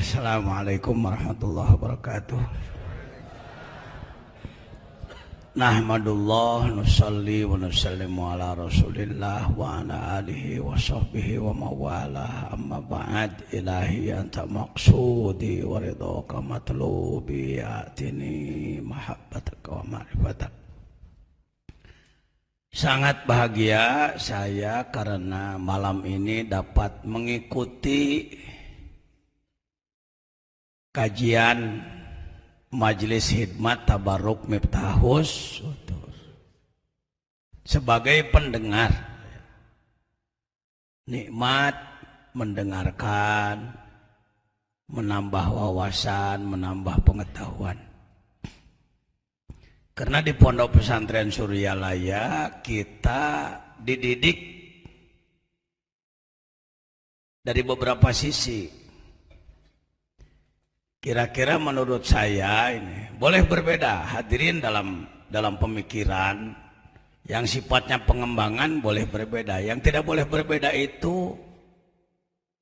Assalamualaikum warahmatullahi wabarakatuh. Nahmadullah nusalli wa nusallimu ala rasulillah wa ala alihi wa sahbihi wa mawalah. Amma ba'd. Ilahi anta maqsudi wa ridhaka matlubi, atini mahabbataka wa ma'rifatak. Sangat bahagia saya karena malam ini dapat mengikuti kajian Majelis Hikmat Tabarruk Miftahus sebagai pendengar. Nikmat mendengarkan, menambah wawasan, menambah pengetahuan. Karena di Pondok Pesantren Suryalaya kita dididik dari beberapa sisi. Kira-kira menurut saya ini boleh berbeda hadirin dalam pemikiran yang sifatnya pengembangan, boleh berbeda. Yang tidak boleh berbeda itu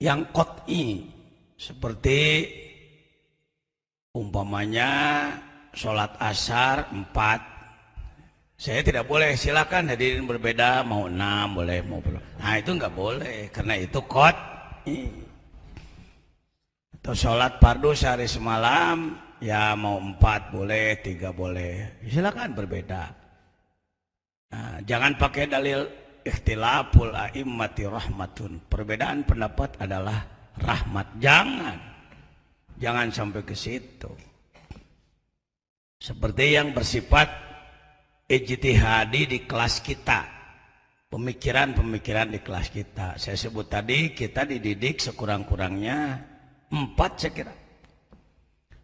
yang qot'i, seperti umpamanya sholat asar 4. Saya tidak boleh, silakan hadirin berbeda, mau 6 boleh, mau belum. Nah itu nggak boleh karena itu qot'i. Atau sholat fardu sehari semalam, ya mau 4 boleh, 3 boleh, silakan berbeda. Nah, jangan pakai dalil ikhtilaful a'immati rahmatun, perbedaan pendapat adalah rahmat. Jangan sampai ke situ. Seperti yang bersifat ijtihadi di kelas kita, pemikiran-pemikiran di kelas kita. Saya sebut tadi kita dididik sekurang-kurangnya 4 saya kira.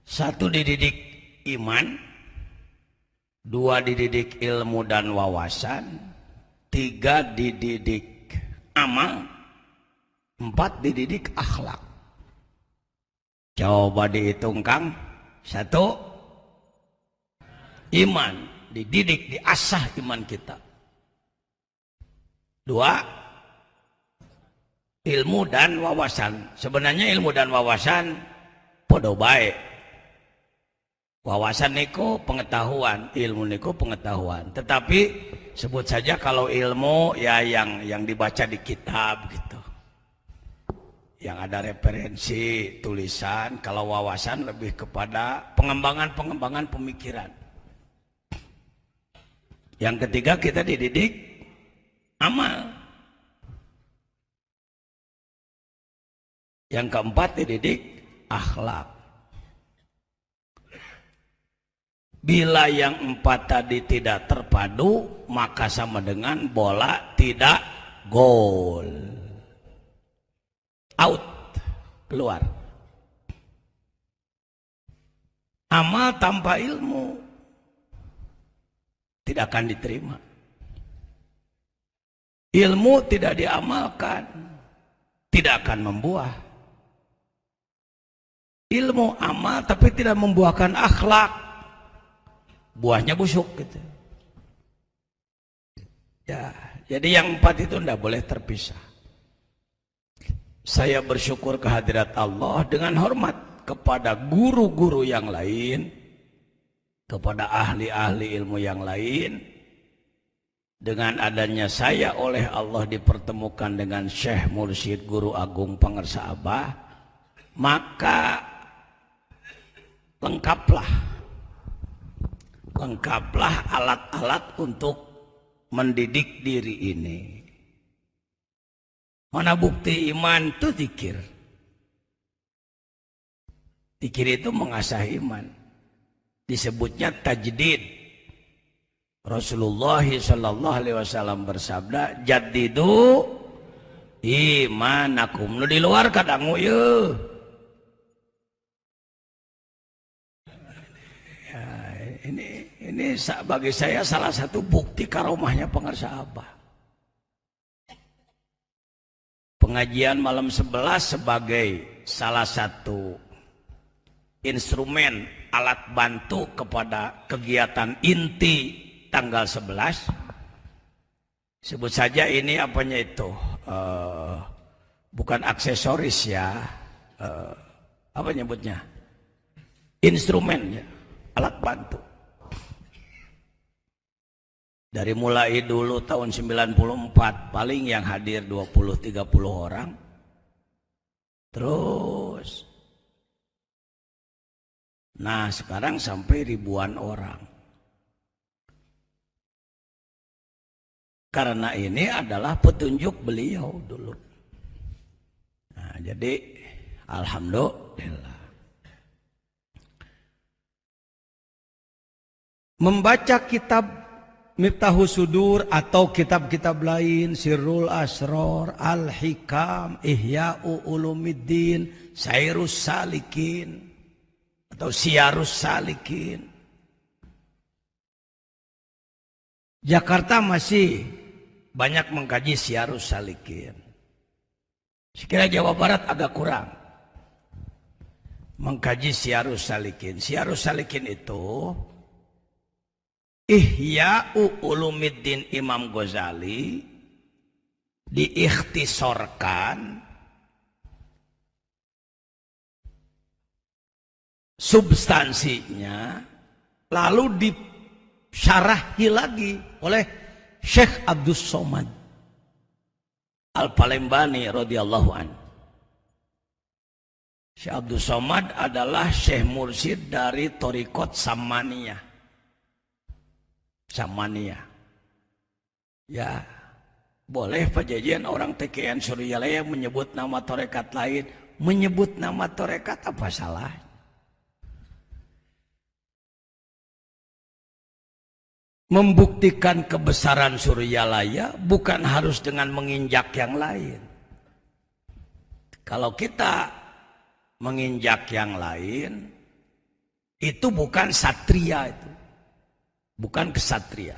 1 dididik iman, 2 dididik ilmu dan wawasan, 3 dididik amal, 4 dididik akhlak. Coba dihitung Kang. 1 iman, dididik, diasah iman kita. 2 ilmu dan wawasan. Sebenarnya ilmu dan wawasan podo bae. Wawasan niku pengetahuan, ilmu niku pengetahuan. Tetapi sebut saja kalau ilmu ya yang dibaca di kitab gitu. Yang ada referensi tulisan. Kalau wawasan lebih kepada pengembangan pemikiran. Yang ketiga kita dididik amal. Yang keempat dididik akhlak. Bila yang 4 tadi tidak terpadu, maka sama dengan bola tidak gol. Out, keluar. Amal tanpa ilmu tidak akan diterima. Ilmu tidak diamalkan, tidak akan membuah. Ilmu amal tapi tidak membuahkan akhlak, buahnya busuk gitu. Ya, jadi yang 4 itu tidak boleh terpisah. Saya bersyukur kehadirat Allah dengan hormat kepada guru-guru yang lain, kepada ahli-ahli ilmu yang lain. Dengan adanya saya oleh Allah dipertemukan dengan Syekh Mursyid Guru Agung Pangersa Abah, maka lengkaplah alat-alat untuk mendidik diri ini. Mana bukti iman itu zikir. Zikir itu mengasah iman. Disebutnya tajdid. Rasulullah sallallahu alaihi wasallam bersabda, jaddidu imanakum. Nu di luar kadangu yeuh. Ini bagi saya salah satu bukti karomahnya Pangersa Abah. Pengajian malam 11 sebagai salah satu instrumen alat bantu kepada kegiatan inti tanggal 11. Sebut saja ini apanya itu, bukan aksesoris ya, apa nyebutnya? Instrumen ya, alat bantu. Dari mulai dulu tahun 94 paling yang hadir 20-30 orang. Terus. Nah, sekarang sampai ribuan orang. Karena ini adalah petunjuk beliau dulu. Nah, jadi alhamdulillah. Membaca kitab Miftahus Sudur atau kitab-kitab lain, Sirrul Asror, Al-Hikam, Ihya'u Ulumiddin, Sairus Salikin atau Syiarus Salikin. Jakarta masih banyak mengkaji Syiarus Salikin. Sekira Jawa Barat agak kurang mengkaji Syiarus Salikin. Syiarus Salikin itu Ihya'u Ulumiddin Imam Ghazali diikhtisorkan, substansinya lalu disyarahi lagi oleh Syekh Abdus Somad Al-Palembani radhiyallahu an. Syekh Abdus Somad adalah Syekh Mursyid dari Thariqat Samaniyah. Ya, boleh pajajian orang TKN Suryalaya menyebut nama tarekat lain, menyebut nama tarekat apa salah? Membuktikan kebesaran Suryalaya bukan harus dengan menginjak yang lain. Kalau kita menginjak yang lain, itu bukan satria itu. Bukan kesatria.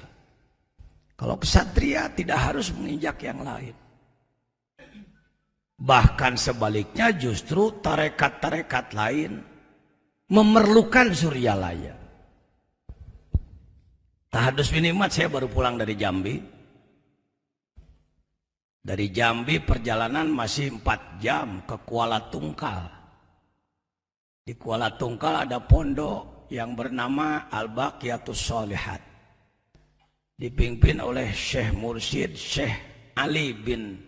Kalau kesatria tidak harus menginjak yang lain. Bahkan sebaliknya justru tarekat-tarekat lain memerlukan Suryalaya. Tahadus Binimat saya baru pulang dari Jambi. Dari Jambi perjalanan masih 4 jam ke Kuala Tungkal. Di Kuala Tungkal ada pondok yang bernama Al-Baqiyatus Sholihat, dipimpin oleh Syekh Mursyid Syekh Ali bin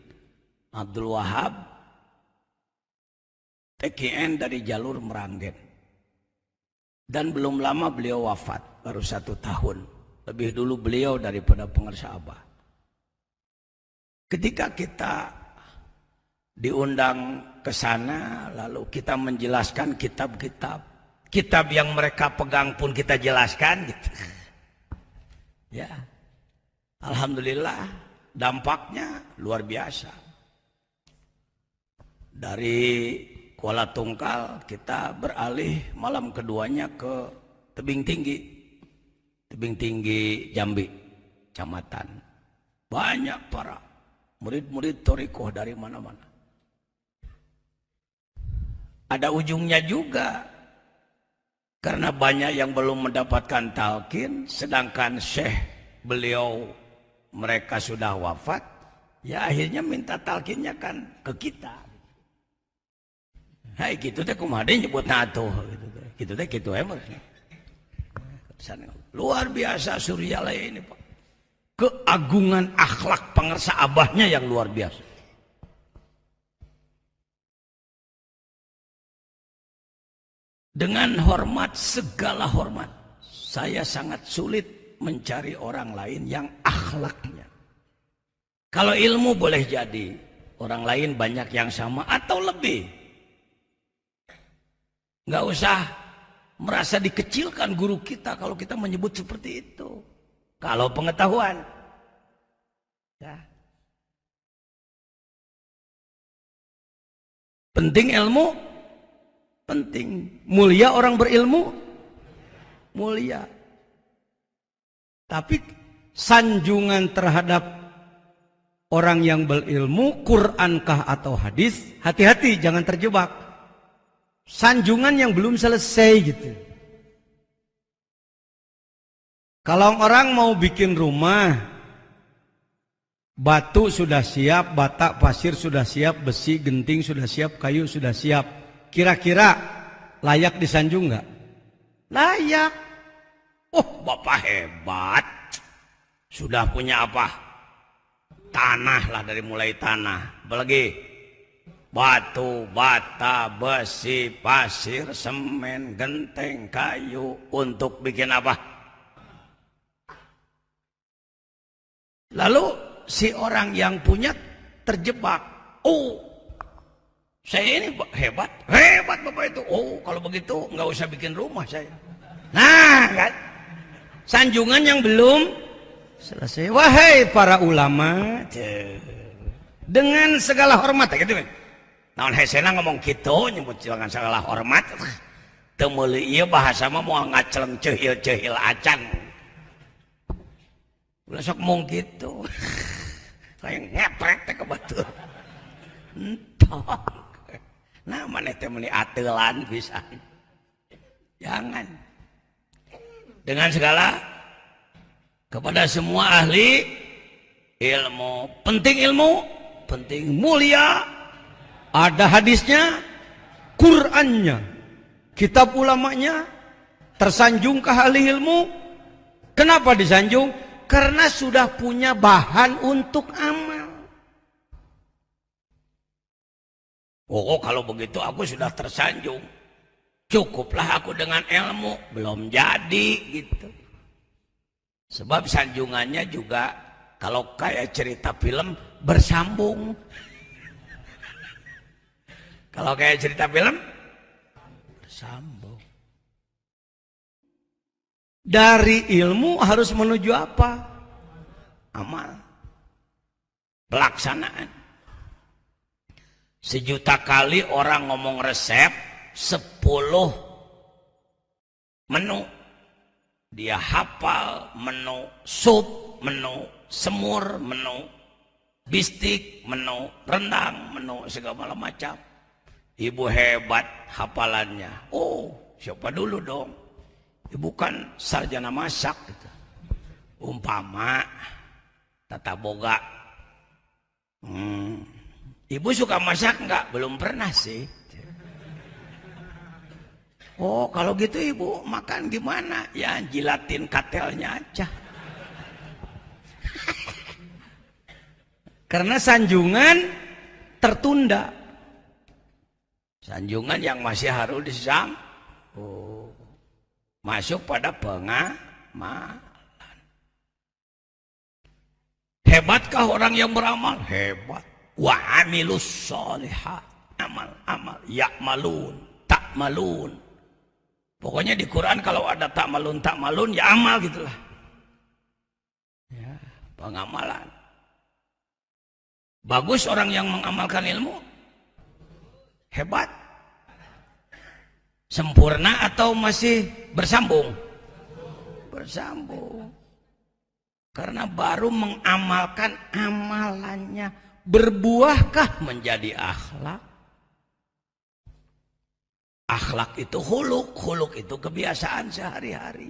Abdul Wahab, TKN dari jalur Meranggen. Dan belum lama beliau wafat, baru 1 tahun. Lebih dulu beliau daripada pengarsa Abah. Ketika kita diundang ke sana, lalu kita menjelaskan kitab-kitab yang mereka pegang pun kita jelaskan gitu. Ya. Alhamdulillah dampaknya luar biasa. Dari Kuala Tungkal kita beralih malam keduanya ke Tebing Tinggi Jambi, Kecamatan. Banyak para murid-murid thariqah dari mana-mana. Ada ujungnya juga. Karena banyak yang belum mendapatkan talqin, sedangkan syekh beliau mereka sudah wafat, ya akhirnya minta talqinnya kan ke kita. Hai gitu teh kumaha nyebut nato gitu teh gitu emang. Luar biasa Suryalaya ini, Pak. Keagungan akhlak pengarsa Abahnya yang luar biasa. Dengan hormat, segala hormat, saya sangat sulit mencari orang lain yang akhlaknya. Kalau ilmu boleh jadi, orang lain banyak yang sama atau lebih. Nggak usah merasa dikecilkan guru kita kalau kita menyebut seperti itu. Kalau pengetahuan. Ya. Penting ilmu. Penting. Mulia orang berilmu, mulia. Tapi sanjungan terhadap orang yang berilmu, Qurankah atau hadis, hati-hati jangan terjebak. Sanjungan yang belum selesai gitu. Kalau orang mau bikin rumah, batu sudah siap, bata pasir sudah siap, besi genting sudah siap, kayu sudah siap. Kira-kira layak disanjung nggak? Layak. Oh, Bapak hebat. Sudah punya apa? Tanah lah, dari mulai tanah. Apalagi? Batu, bata, besi, pasir, semen, genteng, kayu. Untuk bikin apa? Lalu si orang yang punya terjebak. Oh, saya ini hebat. Hebat Bapak itu. Oh, kalau begitu nggak usah bikin rumah saya. Nah, kan? Sanjungan yang belum Selesai. Wahai para ulama, dengan segala hormat gitu. Naon hesena ngomong gitu, nyebut dengan segala hormat. Teu meuli ieu bahasa mah moal ngaceleng ceuhil-ceuhil acan. Ulah sok mung kitu. Kayak ngepret teh ke batur. Entok. Nah, maneh teh meuni ateulan pisan. Jangan. Dengan segala kepada semua ahli ilmu, penting mulia, ada hadisnya, Qur'annya, kitab ulamanya, tersanjungkah ahli ilmu? Kenapa disanjung? Karena sudah punya bahan untuk amal. Oh, kalau begitu aku sudah tersanjung. Cukuplah aku dengan ilmu, belum jadi gitu. Sebab sanjungannya juga kalau kayak cerita film bersambung. Kalau kayak cerita film bersambung. Dari ilmu harus menuju apa? Amal. Pelaksanaan. Sejuta kali orang ngomong resep 10 menu. Dia hafal menu sup, menu semur, menu bistik, menu rendang, menu segala macam. Ibu hebat hafalannya. Oh, siapa dulu dong? Ibu kan sarjana masak gitu. Umpama tata boga. Ibu suka masak enggak? Belum pernah sih. Oh, kalau gitu ibu makan gimana? Ya jilatin katelnya aja. Karena sanjungan tertunda. Sanjungan yang masih harus masuk pada pengamalan. Hebatkah orang yang beramal? Hebat. Wa amilus sholihat. Amal, ya'malun, ta'malun. Pokoknya di Quran kalau ada tak malun ya amal gitulah. Ya, pengamalan. Bagus orang yang mengamalkan ilmu. Hebat. Sempurna atau masih bersambung? Bersambung. Karena baru mengamalkan amalannya. Berbuahkah menjadi akhlak? Akhlak itu huluk itu kebiasaan sehari-hari.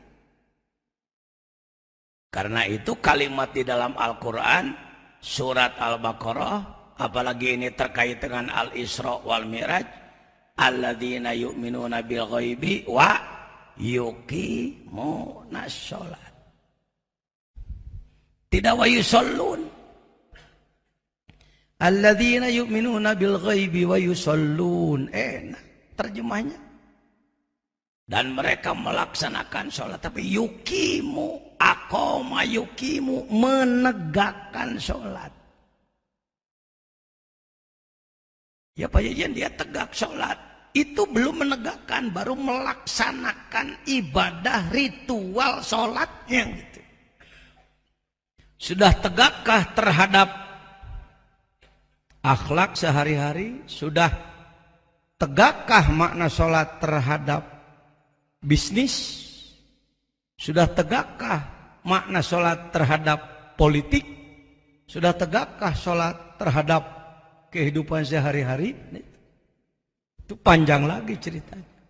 Karena itu kalimat di dalam Al-Quran, surat Al-Baqarah, apalagi ini terkait dengan Al-Isra wal Mi'raj, alladzina yu'minuna bil ghaibi wa yuqimuna sholat. Tidak wa yusallun. Alladzina yu'minuna bil ghaibi wa yusallun. Enak terjemahnya. Dan mereka melaksanakan sholat. Tapi yukimu, aqoma yukimu, menegakkan sholat. Ya Pak Yayan, dia tegak sholat. Itu belum menegakkan, baru melaksanakan ibadah ritual sholatnya. Gitu. Sudah tegakkah terhadap akhlak sehari-hari? Sudah tegakkah makna sholat terhadap bisnis? Sudah tegakkah makna sholat terhadap politik? Sudah tegakkah sholat terhadap kehidupan sehari-hari? Itu panjang lagi ceritanya.